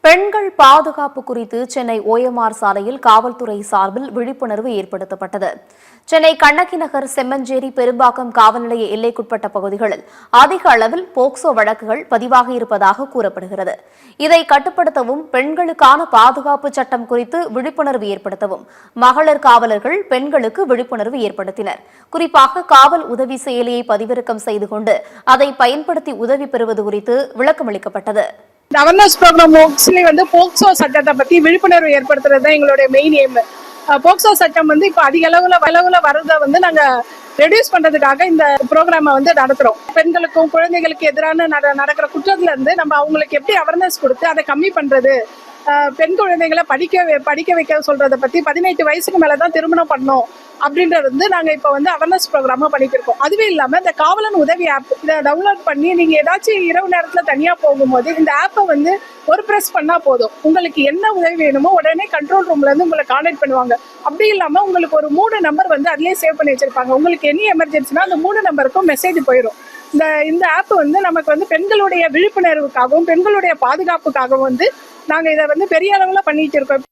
பெண்கள் பாதுகாப்பு குறித்து சென்னை ஓஎம்ஆர் சாலையில் காவல்துறை சார்பில் விழிப்புணர்வு ஏற்படுத்தப்பட்டது. சென்னை கண்ணகி நகர், செம்மஞ்சேரி, பெரும்பாக்கம் காவல் நிலைய எல்லைக்குட்பட்ட பகுதிகளில் அதிக அளவில் போக்சோ வழக்குகள் பதிவாகி இருப்பதாக கூறப்படுகிறது. இதை கட்டுப்படுத்தவும், பெண்களுக்கான பாதுகாப்பு சட்டம் குறித்து விழிப்புணர்வு ஏற்படுத்தவும் மகளிர் காவலர்கள் பெண்களுக்கு விழிப்புணர்வு ஏற்படுத்தினர். குறிப்பாக காவல் உதவி செயலியை பதிவிறக்கம் செய்து கொண்டு அதை பயன்படுத்தி உதவி பெறுவது குறித்து விளக்கமளிக்கப்பட்டது. இந்த அவேர்னஸ் ப்ரோக்ராம் மோஸ்ட்லி போக்சோ சட்டத்தை பத்தி விழிப்புணர்வு ஏற்படுத்துறது தான் எங்களுடைய மெயின் எய்ம். போக்சோ சட்டம் இப்ப அதிக அளவுல வர்றதை நாங்க ரெடியூஸ் பண்றதுக்காக இந்த ப்ரோக்ராமை நடத்துறோம். பெண்களுக்கும் குழந்தைகளுக்கு எதிரான நடக்கிற குற்றத்துல இருந்து நம்ம அவங்களுக்கு எப்படி அவேர்னஸ் கொடுத்து அதை கம்மி பண்றது, பெண் குழந்தைகளை படிக்க வைக்க சொல்றதை பத்தி 18 வயசுக்கு மேலதான் திருமணம் பண்ணணும் அப்படின்றது நாங்க இப்ப அவேர்னஸ் ப்ரோக்ராமா பண்ணிட்டு இருக்கோம். அதுவே இல்லாம இந்த காவலன் உதவி ஆப் இதை டவுன்லோட் பண்ணி நீங்க ஏதாச்சும் இரவு நேரத்துல தனியா போகும்போது இந்த ஆப்பை ஒரு பிரஸ் பண்ணா போதும். உங்களுக்கு என்ன உதவி வேணுமோ உடனே கண்ட்ரோல் ரூம்ல இருந்து உங்களை கான்டாக்ட் பண்ணுவாங்க. அப்படி இல்லாம உங்களுக்கு ஒரு 3 நம்பர் அதுலயே சேவ் பண்ணி வச்சிருப்பாங்க. உங்களுக்கு என்ன எமர்ஜென்சினா அந்த 3 நம்பருக்கும் மெசேஜ் போயிடும். இந்த ஆப் நமக்கு பெண்களுடைய விழிப்புணர்வுக்காகவும் பெண்களுடைய பாதுகாப்புக்காகவும் நாங்க இதை பெரிய அளவுல பண்ணிட்டு இருக்கோம்.